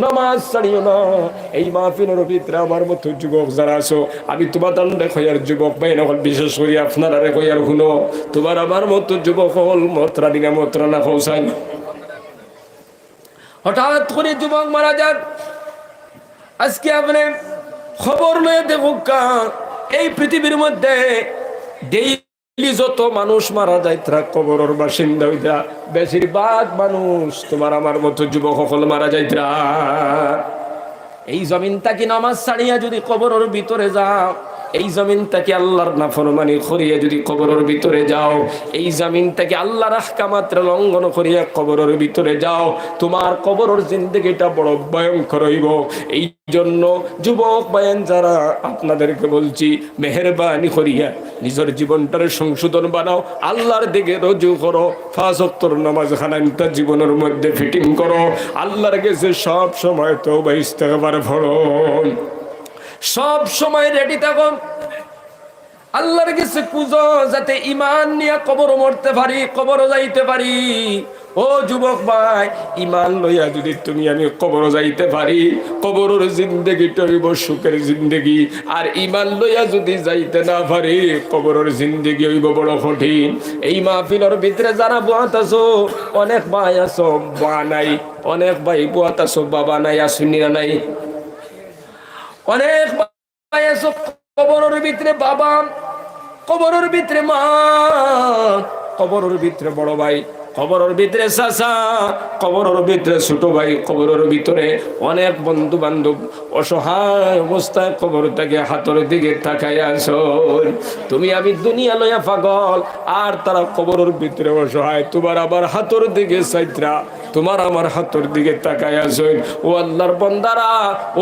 Speaker 1: নামাজ ছাড়িও না। এই মাহফিলের ভিতরে আমার মতো যুবক যারা আছো, আমি তোমার দান্ডে কইয়ার যুবক ভাই নকল, বিশেষ করে আপনারা কইয়ার শুনো, তোমার আমার মতো যুবক হল মতরা দিনা মতরা না পৌঁছাই। হঠাৎ করে যুবক মারা যান, আজকে আপনি খবর লয়ে দেখুক এই পৃথিবীর মধ্যে ডেইলি যত মানুষ মারা যায় তারা কবরের বাসিন্দা হইতা, বেশিরভাগ মানুষ তোমার আমার মতো যুবক সকল মারা যায় তারা। এই জমিনটা কি নামাজ ছাড়িয়া যদি কবরের ভিতরে যাও, এই জমিনটাকে আল্লাহর নাফরমানি করিয়া যদি কবরের ভিতরে যাও, এই জমিনটাকে আল্লাহর আহকামাত লঙ্ঘন করিয়া কবরের ভিতরে যাও, তোমার কবরের জিন্দেগিটা বড় ভয়ঙ্কর হইব। এই জন্য যুবক ভাইয়েন যারা, আপনাদেরকে বলছি মেহেরবানি করিয়া নিজের জীবনটার সংশোধন বানাও, আল্লাহর দিকে রুজু করো, 5 ওয়াক্তের নামাজ খানাটা জীবনের মধ্যে ফিটিং করো, আল্লাহর কাছে সব সময় তওবা ইস্তেগফার পড়ো, সব সময় রেডি থাকো, আল্লাহর কাছে খুঁজো যাতে ঈমান নিয়ে কবর মরতে পারি, কবর যাইতে পারি। ও যুবক ভাই, ঈমান লইয়া যদি তুমি আমি কবর যাইতে পারি, কবরের জিন্দেগিটা হইব সুখের জিন্দেগি। আর ঈমান লইয়া যদি যাইতে না পারি, কবরের জিন্দেগি হইব বড় কঠিন। এই মাহফিলের ভিতরে যারা বহাত আছো, অনেক ভাই আছো বা নাই, অনেক ভাই বহাত আছো বাবা নাই, আসুনিরা নাই, অনেক ভাই আছো কবরের ভিতরে বাবা, কবরের ভিতরে মা, কবরের ভিতরে বড় ভাই, কবরের ভিতরে চাচা, কবরের ভিতরে ছোট ভাই, কবরের ভিতরে অনেক বন্ধু বান্ধব অসহায় অবস্থায় কবরটাকে হাতের দিকে তাকাই আছো। তুমি আমি দুনিয়া লইয়া পাগল, আর তারা কবরের ভিতরে অসহায়, তোমার আবার হাতের দিকে চাইত্রা, তোমার আমার হাতের দিকে তাকাই আছো। ও আল্লাহর বান্দারা,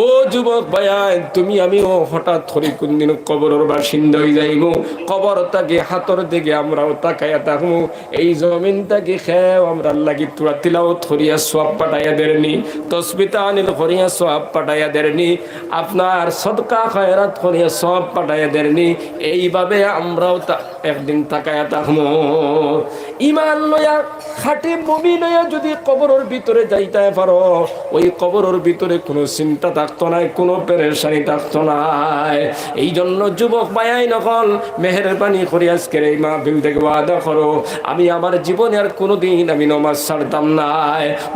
Speaker 1: ও যুবক ভাইয়া, তুমি আমিও হঠাৎ করে কোনদিন কবরের বাসিন্দা হয়ে যাইব, কবরটাকে হাতের দিকে আমরাও তাকাইয়া থাকবো। এই জমিনটাকে খেয়ে আমরা লাগি তোরা তিলাওয়াত করিয়া সওয়াব পাঠাইয়া দেননি, তাসবিহ তাহলিল করিয়া সওয়াব পাঠাইয়া দেননি, আপনার সদকা খয়রাত করিয়া সওয়াব পাঠাইয়া দেননি। এইভাবে আমরাও একদিন তাকাইয়া থাকবো। ঈমান লইয়া খাঁটি মুমিন হইয়া যদি কবরের ভিতরে যাইতে পারো, ওই কবরের ভিতরে কোনো চিন্তা থাকতো না, কোনো পেরেশানি থাকতো না। এই জন্য যুবক ভাইয়াই নকল মেহেরবানি করে আজকের এই মাহফিল থেকে ওয়াদা করো, আমি আমার জীবনে আর কোনোদিন আমি নমাজ ছাড়তাম না।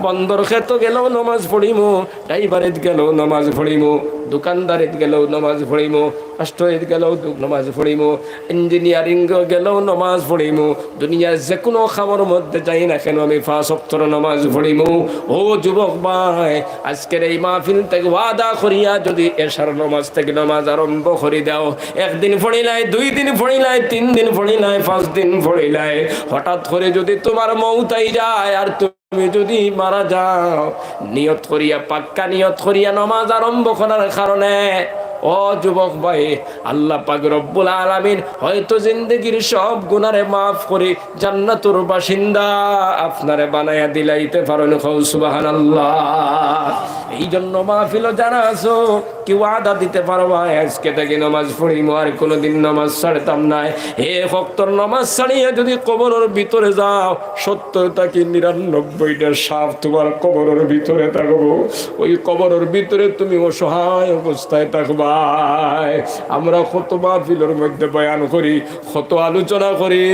Speaker 1: বন্দর ক্ষেত্র গেলেও নমাজ পড়িমু, ড্রাইভারেত গেলেও নমাজ পড়িমু, দোকানদারিত গেলেও নমাজ পড়িমু, রাষ্ট্রীয় গেলেও নমাজ পড়িমু, ইঞ্জিনিয়ারিং গেলেও নমাজ পড়িমু, দুনিয়ার যে কোনো খাবার মধ্যে যাই না কেন আমি 5 ওয়াক্তের নমাজ পড়িমু। ও যুবক ভাই, আজকের এই মাহফিল থেকে ওয়াদা করিয়া যদি এশার নমাজ থেকে নমাজ আরম্ভ করে দাও, একদিন পড়িলাই, 2 দিন পড়িলাই, 3 দিন পড়িলাই, 5 দিন পড়িলাই, হঠাৎ করে যদি তোমার মউত আই যায় আর তুমি যদি মারা যাও, নিয়ত করিয়া, পাক্কা নিয়ত করিয়া নমাজ আরম্ভ করার কারণে, ও যুবক ভাই, আল্লাহ পাক রব্বুল আলামিন হয়তো জিন্দেগির সব গুনারে মাফ করে জান্নাতুর বাসিন্দা আপনারে বানায়া দিলাইতে পারেন। সুবহানাল্লাহ। এই জন্য মাহফিল যারা আছো, কি ওয়াদা দিতে পারবা আজকে থেকে নামাজ পড়িমু, আর কোনোদিন নামাজ ছাড়তাম না। হে ওয়াক্তের নামাজ ছাড়িয়ে যদি কবরের ভিতরে যাও, 70টা কি 99টা সাপ তোমার কবরের ভিতরে থাকবো, ওই কবরের ভিতরে তুমি অসহায় অবস্থায় থাকবা। আমরা কত মাহফিলের মধ্যে বয়ান করি, কত আলোচনা করি,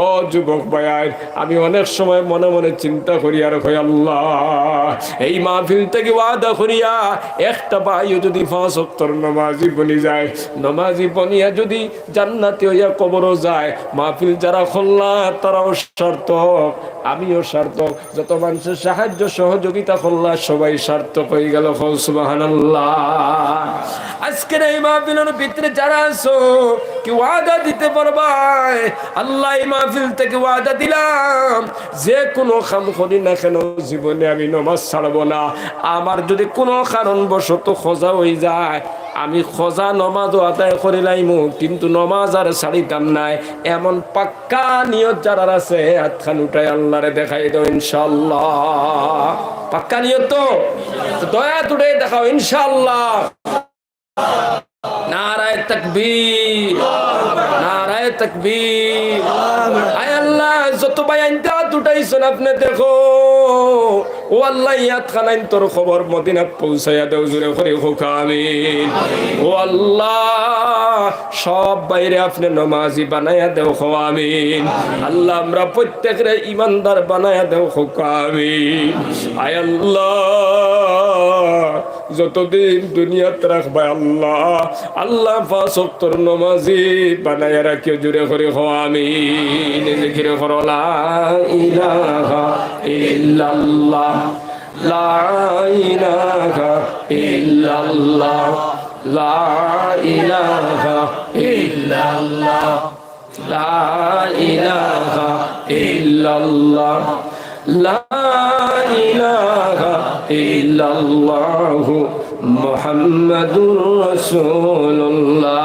Speaker 1: ও যুবক ভাই, আমি অনেক সময় মনে মনে চিন্তা করি আর কই আল্লাহ, এই মাহফিল থেকে ওয়াদা করিয়া একটা ভাইও যদি 5 ওয়াক্তের নামাজি বনি যায়, নামাজি বনিয়া যদি জান্নাতি হইয়া কবরও যায়, মাহফিল যারা খুললা তারাও সার্থক, আমিও সার্থক, যত মানুষের সাহায্য সহযোগিতা করলা সবাই সার্থক হয়ে গেল। সুবহানাল্লাহ। আজকের এই মাহফিলের ভিতরে যারা আছো, কি ওয়াদা দিতে পারবা? আল্লাহ এই মাহফিল থেকে ওয়াদা দিলাম, যে কোনো কাম করি না কেন জীবনে আমি নামাজ ছাড়বো না। আমার যদি কোনো কারণবশত খোঁজা হয়ে যায়, আমি খোঁজা নমাজও আদায় করে লাইমু, কিন্তু নমাজ আর ছাড়িতাম নাই। এমন পাক্কা নিয়ত যারা আছে হাতখান উঠায় আল্লাহরে দেখাই দাও ইনশাআল্লাহ। পাক্কা নিয়ত তো দয়া তুড়ে দেখাও ইনশাআল্লাহ। নারায়ে তাকবীর, নারায়ে তাকবীর। আয় আল্লাহ, যত ভাই আইনটা উঠাইছেন আপনি দেখো, ও আল্লাহ ইয়াত খানাইন তোর খবর মদিনাত পৌঁছাইয়া দেও জুড়ে করে হোক আমিন। ও আল্লাহ সব বাইরে আপনি নমাজি বানাইয়া দেও হোক আমিন। আল্লাহ আমরা প্রত্যেকের ইমানদার বানাইয়া দেও হোক আমিন। আয় আল্লাহ যতদিন দুনিয়াত রাখবা আল্লাহ আল্লাহ পাঁচ ওয়াক্তের নমাজি বানাইয়া রাখিও জুড়ে করে হোক আমিন। জিকির করো লা ইলাহা ইল্লাল্লাহ লা ইলাহা ইল্লাল্লাহ লা ইলাহা ইল্লাল্লাহ লা ইলাহা ইল্লাল্লাহ লা ইলাহা ইল্লাল্লাহ মুহাম্মাদুর রাসূলুল্লাহ।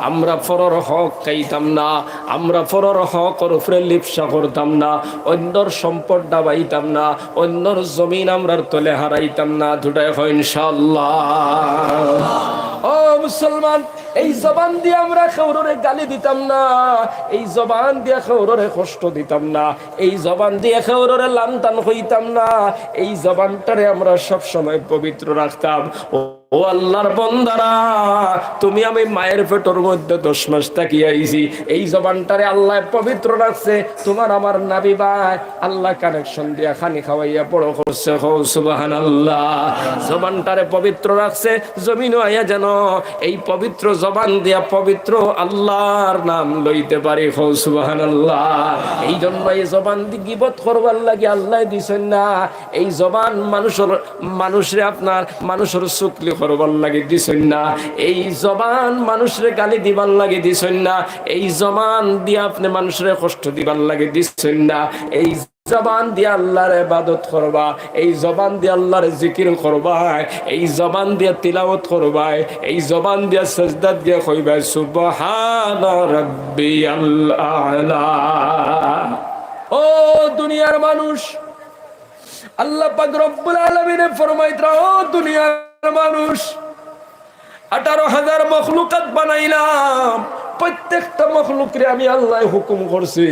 Speaker 1: আমরা ফরর হক খাইতাম না, আমরা ফরর হকর উপরে লিপসা করতাম না, অন্যর সম্পদ ডাবাইতাম না, অন্যর জমিন আমরার তলে হারাইতাম না। দুটাই হয় ইনশাআল্লাহ। ও মুসলমান, এই জবান দিয়ে আমরা খেউরে গালি দিতাম না, এই জবান দিয়ে খেউরে কষ্ট দিতাম না, এই জবান দিয়ে খেউরে লানতান হইতাম না, এই জবানটারে আমরা সব সময় পবিত্র রাখতাম। ও আল্লাহর বান্দারা, তুমি আমি মায়ের পেটের মধ্যে 10 মাস তাকিয়ে আইছি, এই জবানটারে আল্লাহ পবিত্র রাখছে। তোমার আমার নাবি ভাই আল্লাহ কানেকশন দিয়া খানি খাওয়াইয়া বড় করছে। হো সুবহানাল্লাহ। জবানটারে পবিত্র রাখছে, জমিনও আয়া যেন এই পবিত্র জবান দিয়া পবিত্র আল্লাহর নাম লইতে পারি। হো সুবহানাল্লাহ। এই জন্য এই জবান দি গীবত করবার লাগে আল্লাহ দিছেন না। এই জবান মানুষরে আপনার মানুষের চুকলি করবার লাগে দিছেন না। এই জবান মানুষরে গালি দিবার লাগে দিছেন না। এই জবান দিয়ে আপনি মানুষরে কষ্ট দিবার লাগে দিছেন না। এই জবান দিয়ে আল্লাহর ইবাদত করবা, এই জবান দিয়ে আল্লাহর জিকির করবা, এই জবান দিয়ে তিলাওয়াত করবা, এই জবান দিয়ে সাজদাত দিয়ে কইবা সুবহানা রাব্বিয়াল আ'লা। ও দুনিয়ার মানুষ, আল্লাহ পাক রব্বুল আলামিন ফরমাইতরা, ও দুনিয়ার মানুষ, 18,000 মখলুকাত বানাইলাম, প্রত্যেকটা মখলুকরে আমি আল্লাহ হুকুম করছি,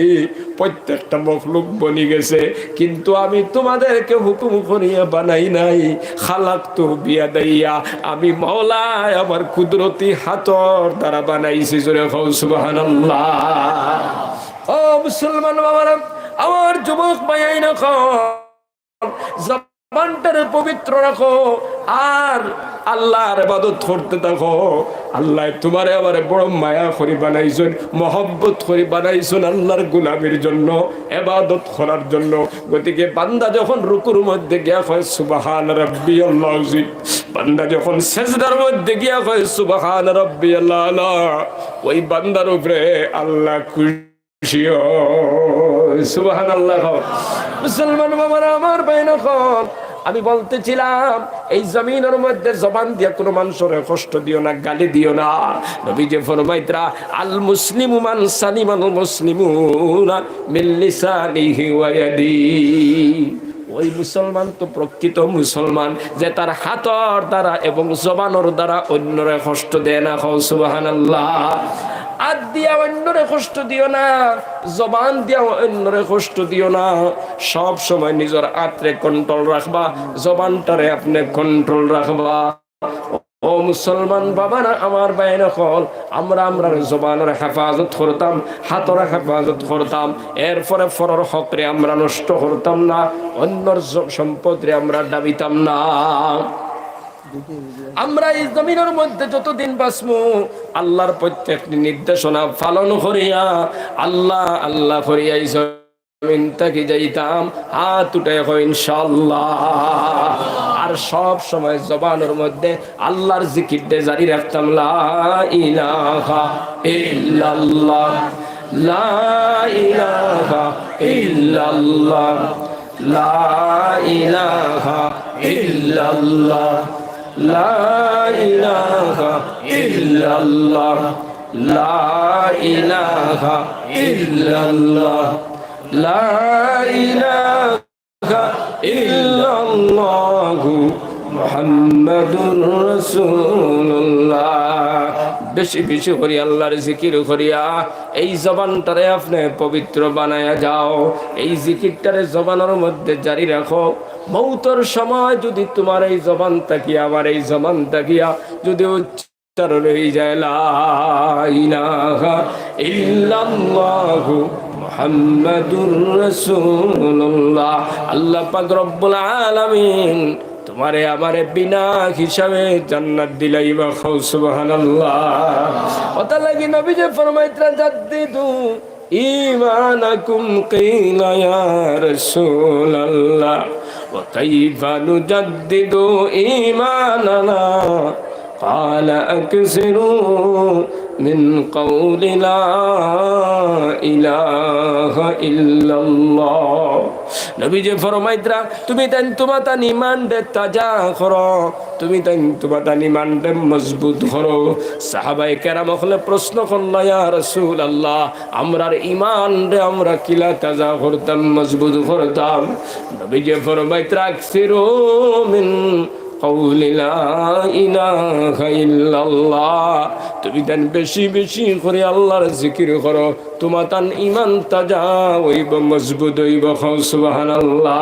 Speaker 1: প্রত্যেকটা মখলুক বনি গেছে, কিন্তু আমি তোমাদেরকে হুকুম করিয়া বানাই নাই। খালাকতু বিয়াদাইয়া, আমি মওলা আমার কুদরতি হাতর দ্বারা বানাইছি। জোরে কও সুবহানাল্লাহ। ও মুসলমান বাবারা, আমার যুবক ভাই না জবানটারে পবিত্র রাখো আর আল্লাহর ইবাদত করতে থাকো। আল্লাহ তোমারে আমারে বড় মায়া করে বানাইছেন, মহব্বত করে বানাইছেন আল্লাহর গোলামির জন্য, ইবাদত করার জন্য। গতিকে বান্দা যখন রুকুর মধ্যে গিয়া কয় সুবহান রাব্বিয়াল আযীম, বান্দা যখন সিজদার মধ্যে গিয়া কয় সুবহান রাব্বিয়াল আ'লা, ওই বান্দার উপরে আল্লাহ খুশি হয়। সুবহানাল্লাহ। মুসলমান বাবারা আমার বাইনা কল, আমি বলতেছিলাম এই জমিনের মধ্যে জবান দিয়ে কোনো মানুষের কষ্ট দিও না, গালি দিও না। নবীজি ফরমাইতরা আল মুসলিমু মান সালিমাল মুসলিমুনা মিন লিসানিহি ওয়া ইয়াদিহি। ওই মুসলমান তো প্রকৃত মুসলমান যে তার হাতর দ্বারা এবং জবানের দ্বারা অন্যরে কষ্ট দেয় না। সুবহানাল্লাহ। হাত দিয়া অন্যরে কষ্ট দিও না, জবান দিয়া অন্যরে কষ্ট দিও না। সব সময় নিজের আত্রে কন্ট্রোল রাখবা, জবানটারে আপনি কন্ট্রোল রাখবা। ও মুসলমান বাবারা আমার বাইরে কল, আমরা জবানের হেফাজত করতাম, হাতর হেফাজত করতাম, এরপরে ফরর হকরে আমরা নষ্ট করতাম না, অন্যর সম্পদরে আমরা দাবিতাম না। আমরা এই জমিনের মধ্যে যতদিন বাঁচবো আল্লাহর প্রত্যেকটি নির্দেশনা পালন করিয়া আল্লাহ আল্লাহ করিয়া জমিন থেকে যাইতাম। হাত উঠে হয় ইনশাআল্লাহ। আর সব সময় জবানের মধ্যে আল্লাহর জিকিরটা জারি রাখতাম। লা ইলাহা ইল্লাল্লাহ, লা ইলাহা ইল্লাল্লাহ, লা ইলাহা ইল্লাল্লাহ, লা ইলাহা ইল্লাল্লাহ, লা ইলাহা ইল্লাল্লাহ, লা ইলাহা ইল্লাল্লাহু মুহাম্মাদুর রাসূলুল্লাহ। বেশি বেশি করি আল্লাহর জিকির করিয়া এই জবানটারে আপনি পবিত্র বানায়া যাও। এই জিকিরটারে জবানের মধ্যে জারি রাখো, মৌতের সময় যদি তোমার এই জবান তাকিয়া আমার এই জবান তাকিয়া যদি উচ্চারণ হয়ে যায় লা ইলাহা ইল্লাল্লাহু মুহাম্মাদুর রাসূলুল্লাহ, আল্লাহ পাক রব্বুল আলামিন তোমারে আমারে বিনা হিসাবে জান্নাত দিলাইবা। খাও সুবহানাল্লাহ। কথা লাগি নবী যে ফরমাইতরা জাদ্দিদু ঈমানাকুম কিলা ইয়া রাসূলুল্লাহ ওয়া কাইফা নুজাদ্দিদু ঈমানানা قال أكثروا من قول لا إله إلا الله। নবী যে ফরমাইতরা তুমি তাই তোমাতা ঈমান দে তাজা করো, তুমি তাই তোমাতা ঈমান দে মজবুত করো। সাহাবায়ে কেরাম হলে প্রশ্ন করল ইয়া রাসূলুল্লাহ আমরার ঈমান দে আমরা কিলা তাজা করতাম মজবুত করতাম। নবী যে ফরমাইতরা আকসিরু মিন কওলি লা ইলাহা ইল্লাল্লাহ, তুমি তান বেশি বেশি করে আল্লাহর জিকির করো, তোমার তান ঈমান তাজা হইব মজবুত হইব। খাও সুবহানাল্লাহ।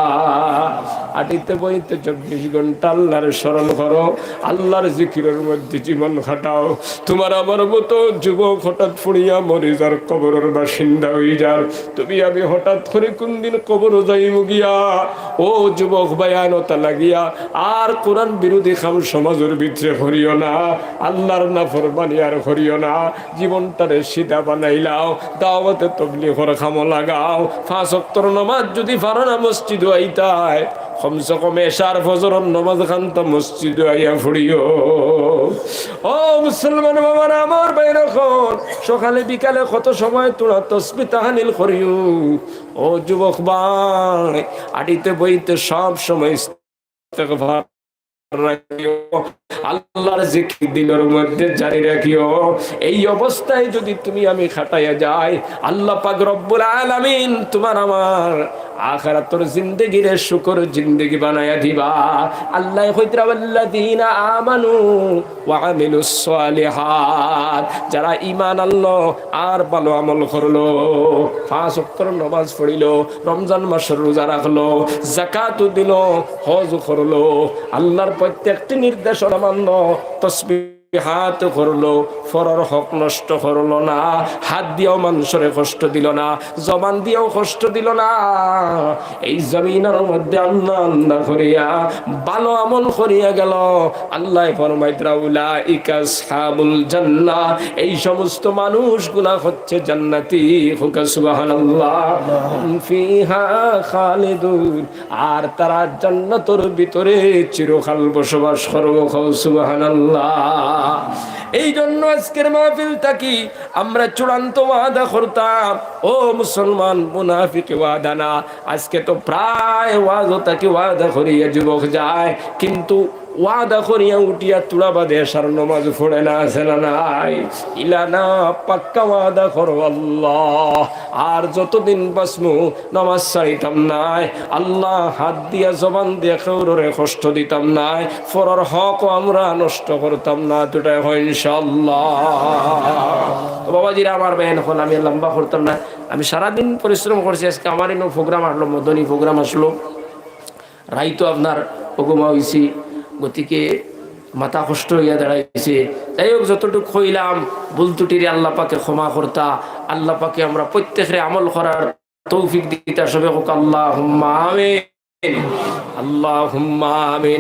Speaker 1: আটিতে বইতে 24 ঘন্টা আল্লাহর স্মরণ করো, আল্লাহর জিকিরের মধ্যে জীবন খাটাও। তোমার আমার মতো যুবক হঠাৎ ফুড়িয়া মরে যার কবরের বাসিন্দা হয়ে যার, তুমি আমি হঠাৎ করে কোন দিন কবর যাইব গিয়া, ও যুবক বায়ানতা লাগিয়া আর কোরআন বিরোধী খাম সমাজের ভিতরে করিও না, আল্লাহর নাফরমানি আর করিও না। জীবনটারে সিধা বানাইলাও, দাওয়াতে তাবলীগের খাম লাগাও। 5 ওয়াক্তের নামাজ যদি পারো না মসজিদ আইতায়, কমসে কম এশার ফজরের নামাজ খানতা মসজিদ আইয়া পড়িও। ও মুসলমান বাবারা আমার বাইরে খন সকালে বিকালে কত সময় তোরা তাসবিহ তাহলিল করিও। ও যুবক ভাই আটিতে বইতে সব সময় ইস্তেগফার আল্লাহর জিকির দিলের মধ্যে জারি রাখিও। এই অবস্থায় যদি তুমি আমি খাটাইয়া যাই, আল্লাহ পাক রব্বুল আলামিন তোমার আমার আখিরাতের জিন্দেগিরে শুকর জিন্দেগি বানায়া দিবা। আল্লাহ কইতরা ওয়াল্লাযিনা আমানু ওয়া আমিলুস সালিহাত, যারা ঈমান আনলো আর ভালো আমল করলো, 5 ওয়াক্ত নামাজ পড়িলো, রমজান মাসের রোজা রাখলো, যাকাত দিল, হজ করলো, আল্লাহর প্রত্যেকটি নির্দেশনা মানলো, তাসবিহ হাত করলো, ফরর হক নষ্ট করলো না, হাত দিয়েও মানুষের কষ্ট দিল না, জবান দিয়েও কষ্ট দিল না। এই জমিনের মধ্যে আল্লাহ আল্লাহ করিয়া ভালো আমল করিয়া গেল। আল্লাহ ফরমাইতরা উলাইকা আসহাবুল জান্নাহ, এই সমস্ত মানুষগুলা হচ্ছে জান্নাতি। হুকা সুবহানাল্লাহ। ফিহা খালিদুন, আর তারা জান্নাতের ভিতরে চিরকাল বসবাস করবে। সুবহানাল্লাহ। এই জন্য আজকের মাহফিল থাকি আমরা চূড়ান্ত ওয়াদা করতাম, ও মুসলমান মুনাফিক ওয়াদা না। আজকে তো প্রায় ওয়াদা থাকি ওয়াদা করিয়া যুবক যায়, কিন্তু ওয়াদা করিয়া উঠিয়া তুলা বাদে এশার নামাজ পড়ে না, আছে না নাই? ইলানা পাক্কা ওয়াদা করো আল্লাহ আর যতদিন বাঁচমু নামাজ ছাড়িতাম নাই, আল্লাহ হাত দিয়া জবান দিয়া কেউরে কষ্ট দিতাম নাই, ফরর হক আমরা নষ্ট করতাম না, দুটাই হয় ইনশাআল্লাহ। বাবাজিরা আমার বেন হল, আমি লম্বা করতাম না, আমি সারাদিন পরিশ্রম করছি। আজকে আমার এনে প্রোগ্রাম আসলো, মদনী প্রোগ্রাম আসলো, রাইতো আপনার হুকুমা হয়েছি, গতিকে মাথা কষ্ট হইয়া দাঁড়াইছে। যাই হোক যতটুকু হইলাম ভুল ত্রুটির আল্লাহ পাকে ক্ষমা করতা, আল্লাহ পাকে আমরা প্রত্যেকের আমল করার তৌফিক দিতা। সবে হোক আল্লাহুম্মা আমিন, আল্লাহুম্মা আমিন।